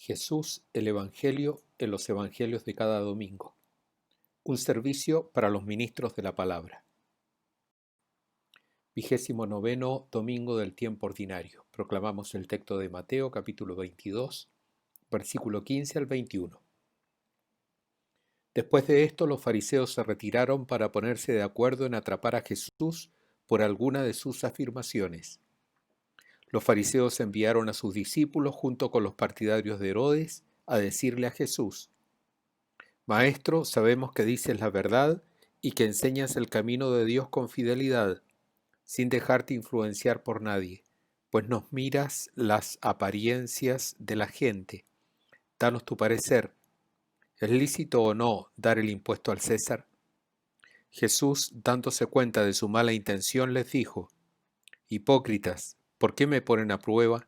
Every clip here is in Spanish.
Jesús, el Evangelio en los Evangelios de cada domingo. Un servicio para los ministros de la palabra. 29º domingo del tiempo ordinario. Proclamamos el texto de Mateo, capítulo 22, versículo 15 al 21. Después de esto, los fariseos se retiraron para ponerse de acuerdo en atrapar a Jesús por alguna de sus afirmaciones. Los fariseos enviaron a sus discípulos junto con los partidarios de Herodes a decirle a Jesús: Maestro, sabemos que dices la verdad y que enseñas el camino de Dios con fidelidad, sin dejarte influenciar por nadie, pues nos miras las apariencias de la gente. Danos tu parecer. ¿Es lícito o no dar el impuesto al César? Jesús, dándose cuenta de su mala intención, les dijo: Hipócritas, ¿por qué me ponen a prueba?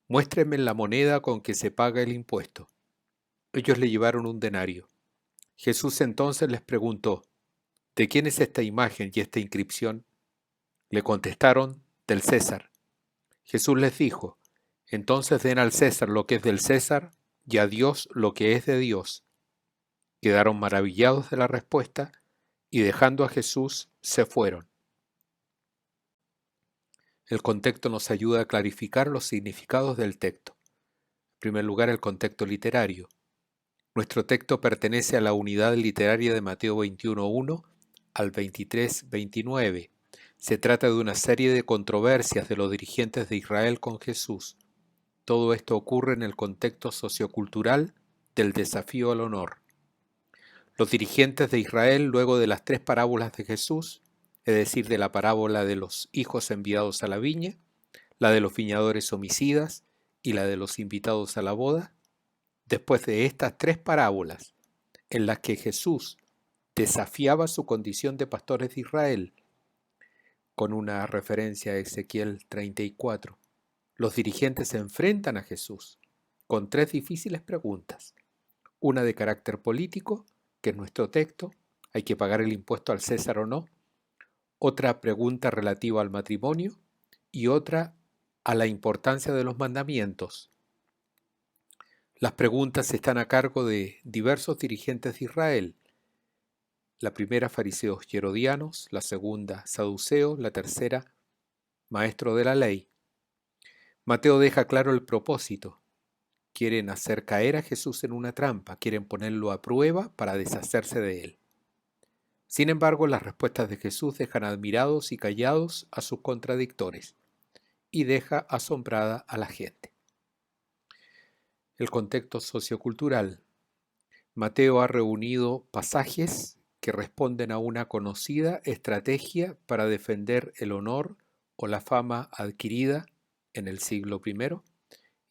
Muéstrenme la moneda con que se paga el impuesto. Ellos le llevaron un denario. Jesús entonces les preguntó: ¿De quién es esta imagen y esta inscripción? Le contestaron: del César. Jesús les dijo: Entonces den al César lo que es del César y a Dios lo que es de Dios. Quedaron maravillados de la respuesta y dejando a Jesús se fueron. El contexto nos ayuda a clarificar los significados del texto. En primer lugar, el contexto literario. Nuestro texto pertenece a la unidad literaria de Mateo 21:1 al 23:29. Se trata de una serie de controversias de los dirigentes de Israel con Jesús. Todo esto ocurre en el contexto sociocultural del desafío al honor. Los dirigentes de Israel, luego de las 3 parábolas de Jesús, es decir, de la parábola de los hijos enviados a la viña, la de los viñadores homicidas y la de los invitados a la boda, después de estas 3 parábolas, en las que Jesús desafiaba su condición de pastores de Israel, con una referencia a Ezequiel 34, los dirigentes se enfrentan a Jesús con 3 difíciles preguntas. Una de carácter político, que es nuestro texto: ¿hay que pagar el impuesto al César o no? Otra pregunta relativa al matrimonio y otra a la importancia de los mandamientos. Las preguntas están a cargo de diversos dirigentes de Israel. La primera, fariseos y herodianos; la segunda, saduceos; la tercera, maestro de la ley. Mateo deja claro el propósito. Quieren hacer caer a Jesús en una trampa, quieren ponerlo a prueba para deshacerse de él. Sin embargo, las respuestas de Jesús dejan admirados y callados a sus contradictores y deja asombrada a la gente. El contexto sociocultural. Mateo ha reunido pasajes que responden a una conocida estrategia para defender el honor o la fama adquirida en el siglo I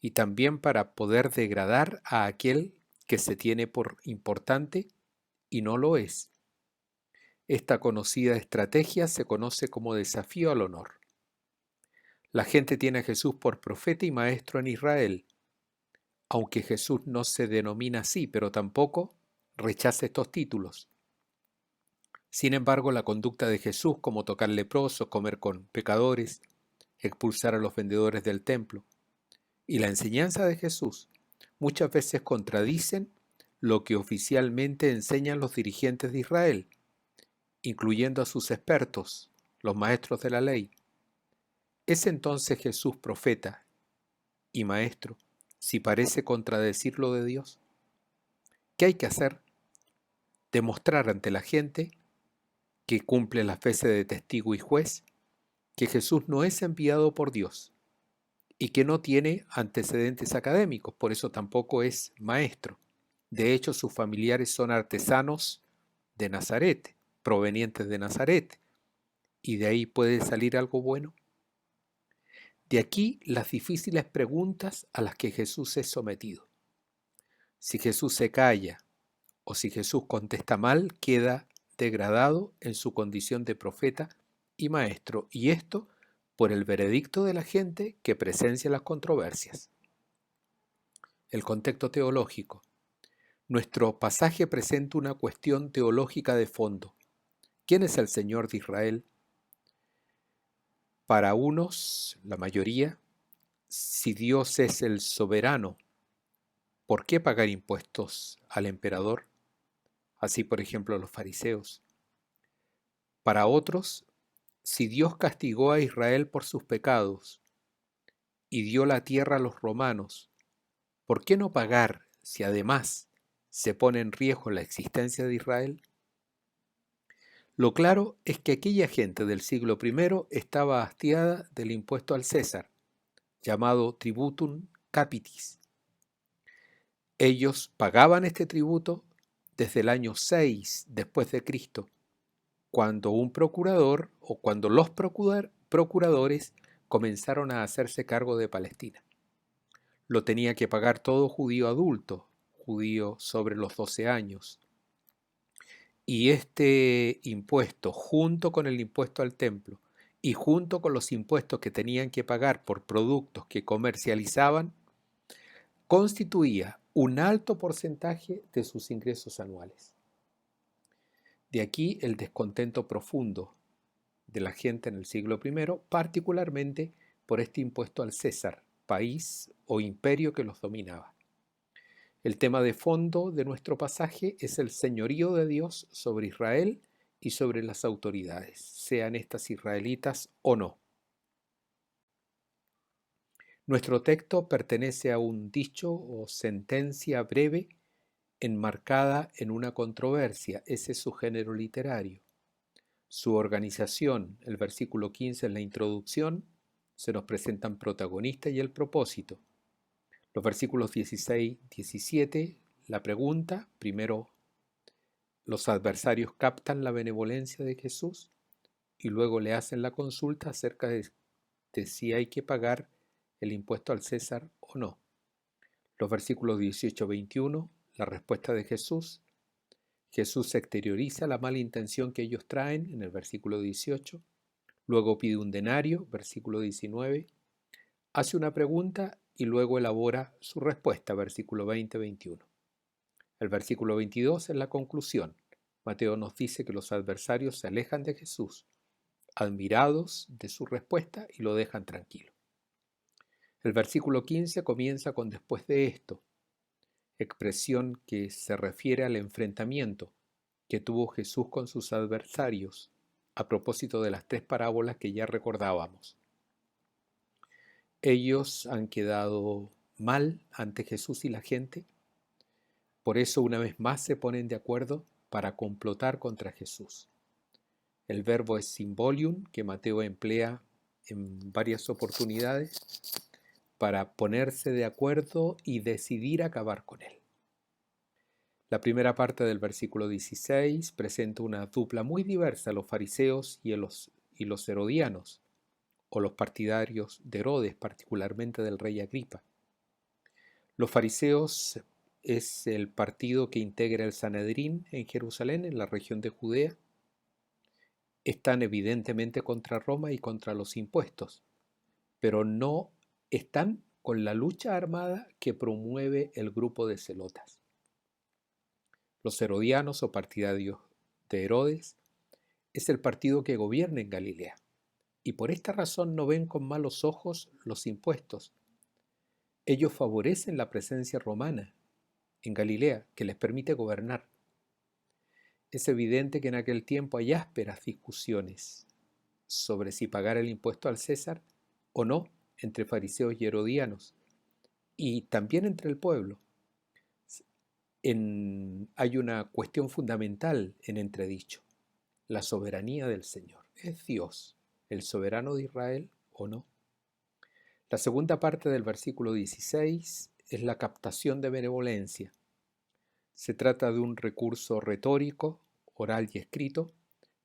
y también para poder degradar a aquel que se tiene por importante y no lo es. Esta conocida estrategia se conoce como desafío al honor. La gente tiene a Jesús por profeta y maestro en Israel, aunque Jesús no se denomina así, pero tampoco rechaza estos títulos. Sin embargo, la conducta de Jesús, como tocar leprosos, comer con pecadores, expulsar a los vendedores del templo, y la enseñanza de Jesús muchas veces contradicen lo que oficialmente enseñan los dirigentes de Israel, incluyendo a sus expertos, los maestros de la ley. ¿Es entonces Jesús profeta y maestro si parece contradecir lo de Dios? ¿Qué hay que hacer? Demostrar ante la gente que cumple las veces de testigo y juez que Jesús no es enviado por Dios y que no tiene antecedentes académicos, por eso tampoco es maestro. De hecho, sus familiares son artesanos de Nazaret, provenientes de Nazaret, y de ahí puede salir algo bueno. De aquí las difíciles preguntas a las que Jesús es sometido. Si Jesús se calla o si Jesús contesta mal, queda degradado en su condición de profeta y maestro, y esto por el veredicto de la gente que presencia las controversias. El contexto teológico. Nuestro pasaje presenta una cuestión teológica de fondo. ¿Quién es el Señor de Israel? Para unos, la mayoría, si Dios es el soberano, ¿por qué pagar impuestos al emperador? Así, por ejemplo, los fariseos. Para otros, si Dios castigó a Israel por sus pecados y dio la tierra a los romanos, ¿por qué no pagar si además se pone en riesgo la existencia de Israel? Lo claro es que aquella gente del siglo I estaba hastiada del impuesto al César, llamado tributum capitis. Ellos pagaban este tributo desde el año 6 después de Cristo, cuando un procurador o cuando los procuradores comenzaron a hacerse cargo de Palestina. Lo tenía que pagar todo judío adulto, judío sobre los 12 años. Y este impuesto, junto con el impuesto al templo y junto con los impuestos que tenían que pagar por productos que comercializaban, constituía un alto porcentaje de sus ingresos anuales. De aquí el descontento profundo de la gente en el siglo I, particularmente por este impuesto al César, país o imperio que los dominaba. El tema de fondo de nuestro pasaje es el señorío de Dios sobre Israel y sobre las autoridades, sean estas israelitas o no. Nuestro texto pertenece a un dicho o sentencia breve enmarcada en una controversia, ese es su género literario. Su organización, el versículo 15 en la introducción, se nos presentan protagonista y el propósito. Los versículos 16, 17, la pregunta, primero los adversarios captan la benevolencia de Jesús y luego le hacen la consulta acerca de si hay que pagar el impuesto al César o no. Los versículos 18, 21, la respuesta de Jesús. Jesús exterioriza la mala intención que ellos traen en el versículo 18. Luego pide un denario, versículo 19. Hace una pregunta y luego elabora su respuesta, versículo 20-21. El versículo 22 es la conclusión. Mateo nos dice que los adversarios se alejan de Jesús, admirados de su respuesta, y lo dejan tranquilo. El versículo 15 comienza con después de esto, expresión que se refiere al enfrentamiento que tuvo Jesús con sus adversarios a propósito de las 3 parábolas que ya recordábamos. Ellos han quedado mal ante Jesús y la gente, por eso una vez más se ponen de acuerdo para complotar contra Jesús. El verbo es symbolium, que Mateo emplea en varias oportunidades para ponerse de acuerdo y decidir acabar con él. La primera parte del versículo 16 presenta una dupla muy diversa, los fariseos y los herodianos, o los partidarios de Herodes, particularmente del rey Agripa. Los fariseos es el partido que integra el Sanedrín en Jerusalén, en la región de Judea. Están evidentemente contra Roma y contra los impuestos, pero no están con la lucha armada que promueve el grupo de celotas. Los herodianos o partidarios de Herodes es el partido que gobierna en Galilea, y por esta razón no ven con malos ojos los impuestos. Ellos favorecen la presencia romana en Galilea, que les permite gobernar. Es evidente que en aquel tiempo hay ásperas discusiones sobre si pagar el impuesto al César o no entre fariseos y herodianos, y también entre el pueblo. Hay una cuestión fundamental en entredicho: la soberanía del Señor. ¿Es Dios el soberano de Israel o no? La segunda parte del versículo 16 es la captación de benevolencia. Se trata de un recurso retórico, oral y escrito,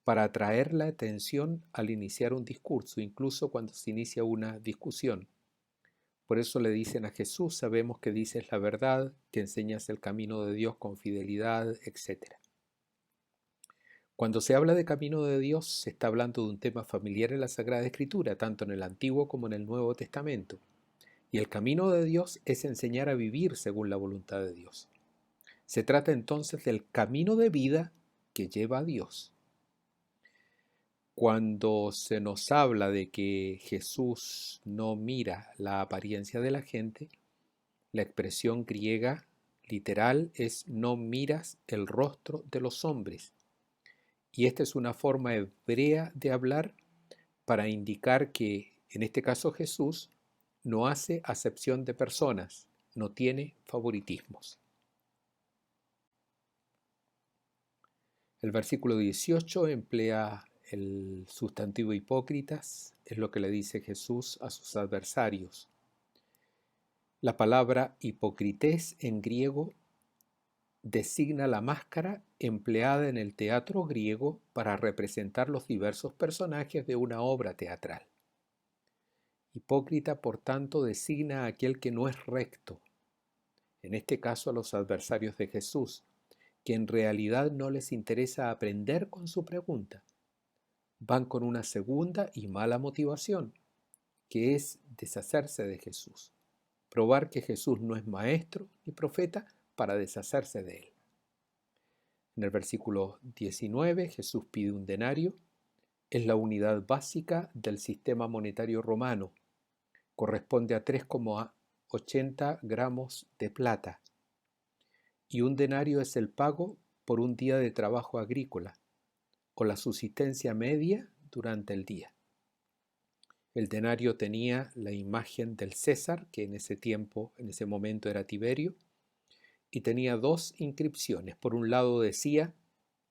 para atraer la atención al iniciar un discurso, incluso cuando se inicia una discusión. Por eso le dicen a Jesús: sabemos que dices la verdad, que enseñas el camino de Dios con fidelidad, etc. Cuando se habla de camino de Dios, se está hablando de un tema familiar en la Sagrada Escritura, tanto en el Antiguo como en el Nuevo Testamento. Y el camino de Dios es enseñar a vivir según la voluntad de Dios. Se trata entonces del camino de vida que lleva a Dios. Cuando se nos habla de que Jesús no mira la apariencia de la gente, la expresión griega literal es no miras el rostro de los hombres. Y esta es una forma hebrea de hablar para indicar que, en este caso Jesús, no hace acepción de personas, no tiene favoritismos. El versículo 18 emplea el sustantivo hipócritas, es lo que le dice Jesús a sus adversarios. La palabra hipocrités en griego designa la máscara empleada en el teatro griego para representar los diversos personajes de una obra teatral. Hipócrita, por tanto, designa a aquel que no es recto, en este caso a los adversarios de Jesús, que en realidad no les interesa aprender con su pregunta. Van con una segunda y mala motivación, que es deshacerse de Jesús, probar que Jesús no es maestro ni profeta para deshacerse de él. En el versículo 19, Jesús pide un denario. Es la unidad básica del sistema monetario romano. Corresponde a 3,80 gramos de plata. Y un denario es el pago por un día de trabajo agrícola o la subsistencia media durante el día. El denario tenía la imagen del César, que en ese momento era Tiberio, y tenía dos inscripciones. Por un lado decía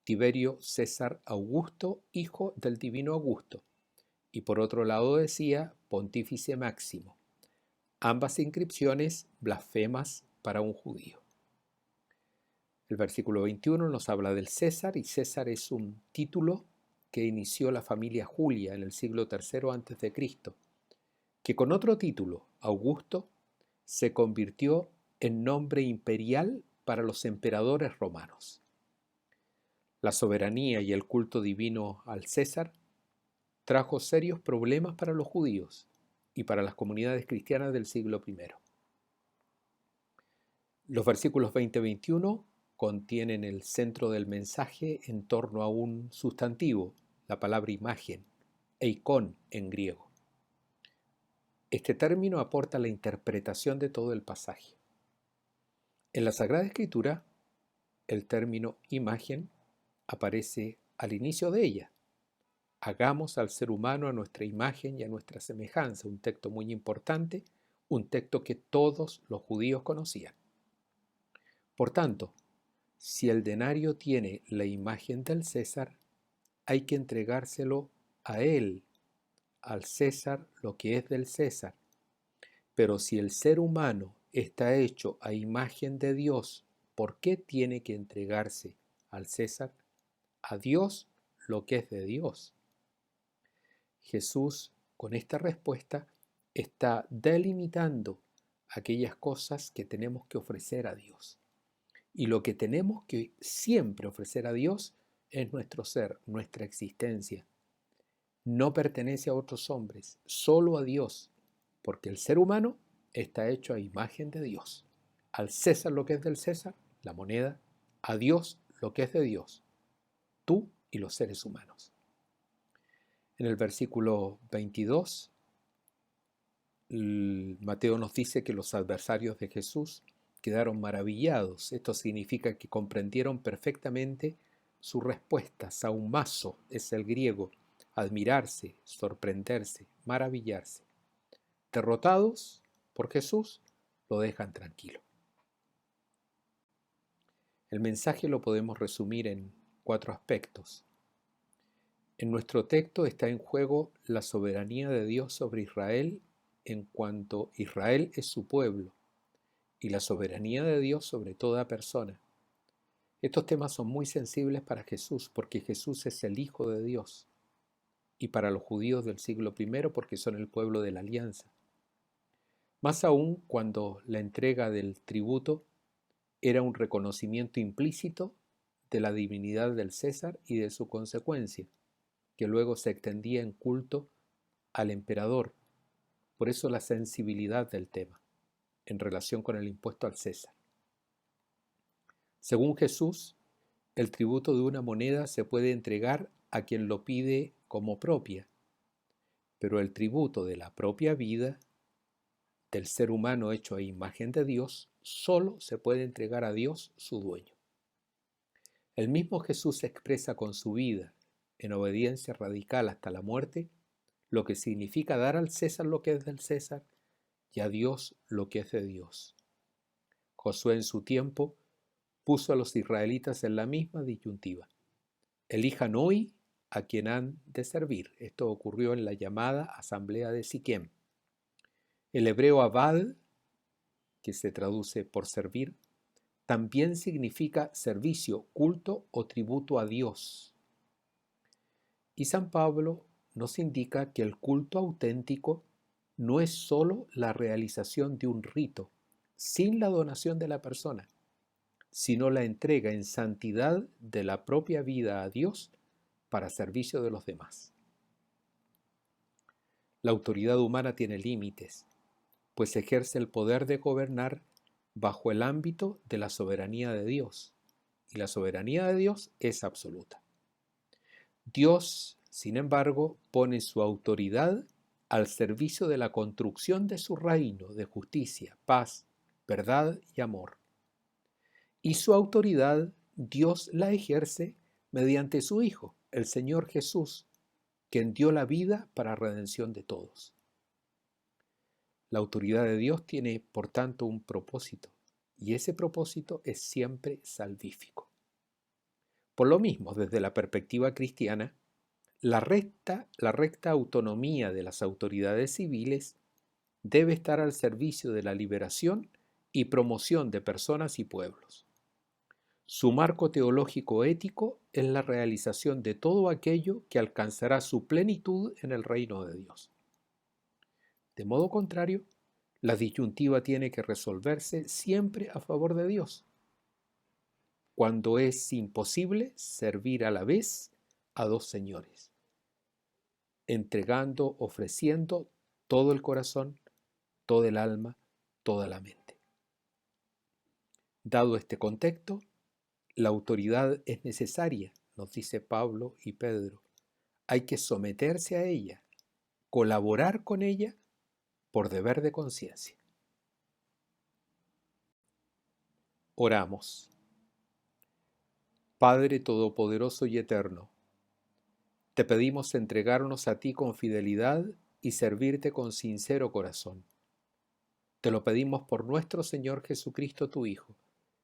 Tiberio César Augusto, hijo del divino Augusto, y por otro lado decía Pontífice Máximo. Ambas inscripciones blasfemas para un judío. El versículo 21 nos habla del César, y César es un título que inició la familia Julia en el siglo III a.C., que con otro título, Augusto, se convirtió en nombre imperial para los emperadores romanos. La soberanía y el culto divino al César trajo serios problemas para los judíos y para las comunidades cristianas del siglo I. Los versículos 20 y 21 contienen el centro del mensaje en torno a un sustantivo, la palabra imagen, eikon en griego. Este término aporta la interpretación de todo el pasaje. En la Sagrada Escritura, el término imagen aparece al inicio de ella. Hagamos al ser humano a nuestra imagen y a nuestra semejanza, un texto muy importante, un texto que todos los judíos conocían. Por tanto, si el denario tiene la imagen del César, hay que entregárselo a él, al César, lo que es del César. Pero si el ser humano está hecho a imagen de Dios, ¿por qué tiene que entregarse al César? A Dios lo que es de Dios. Jesús, con esta respuesta, está delimitando aquellas cosas que tenemos que ofrecer a Dios. Y lo que tenemos que siempre ofrecer a Dios es nuestro ser, nuestra existencia. No pertenece a otros hombres, solo a Dios, porque el ser humano está hecho a imagen de Dios. Al César lo que es del César, la moneda, a Dios lo que es de Dios, tú y los seres humanos. En el versículo 22, Mateo nos dice que los adversarios de Jesús quedaron maravillados. Esto significa que comprendieron perfectamente su respuesta. Saumazo es el griego, admirarse, sorprenderse, maravillarse. Derrotados por Jesús, lo dejan tranquilo. El mensaje lo podemos resumir en 4 aspectos. En nuestro texto está en juego la soberanía de Dios sobre Israel en cuanto Israel es su pueblo, y la soberanía de Dios sobre toda persona. Estos temas son muy sensibles para Jesús porque Jesús es el Hijo de Dios, y para los judíos del siglo I porque son el pueblo de la alianza. Más aún cuando la entrega del tributo era un reconocimiento implícito de la divinidad del César y de su consecuencia, que luego se extendía en culto al emperador. Por eso la sensibilidad del tema en relación con el impuesto al César. Según Jesús, el tributo de una moneda se puede entregar a quien lo pide como propia, pero el tributo de la propia vida del ser humano hecho a imagen de Dios, solo se puede entregar a Dios su dueño. El mismo Jesús expresa con su vida, en obediencia radical hasta la muerte, lo que significa dar al César lo que es del César y a Dios lo que es de Dios. Josué en su tiempo puso a los israelitas en la misma disyuntiva. Elijan hoy a quien han de servir. Esto ocurrió en la llamada asamblea de Siquem. El hebreo abad, que se traduce por servir, también significa servicio, culto o tributo a Dios. Y San Pablo nos indica que el culto auténtico no es sólo la realización de un rito sin la donación de la persona, sino la entrega en santidad de la propia vida a Dios para servicio de los demás. La autoridad humana tiene límites, pues ejerce el poder de gobernar bajo el ámbito de la soberanía de Dios, y la soberanía de Dios es absoluta. Dios, sin embargo, pone su autoridad al servicio de la construcción de su reino de justicia, paz, verdad y amor. Y su autoridad Dios la ejerce mediante su Hijo, el Señor Jesús, quien dio la vida para redención de todos. La autoridad de Dios tiene, por tanto, un propósito, y ese propósito es siempre salvífico. Por lo mismo, desde la perspectiva cristiana, la recta autonomía de las autoridades civiles debe estar al servicio de la liberación y promoción de personas y pueblos. Su marco teológico-ético es la realización de todo aquello que alcanzará su plenitud en el reino de Dios. De modo contrario, la disyuntiva tiene que resolverse siempre a favor de Dios, cuando es imposible servir a la vez a dos señores, entregando, ofreciendo todo el corazón, todo el alma, toda la mente. Dado este contexto, la autoridad es necesaria, nos dice Pablo y Pedro. Hay que someterse a ella, colaborar con ella por deber de conciencia. Oramos. Padre Todopoderoso y Eterno, te pedimos entregarnos a ti con fidelidad y servirte con sincero corazón. Te lo pedimos por nuestro Señor Jesucristo, tu Hijo,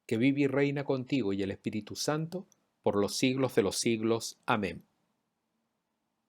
que vive y reina contigo y el Espíritu Santo por los siglos de los siglos. Amén.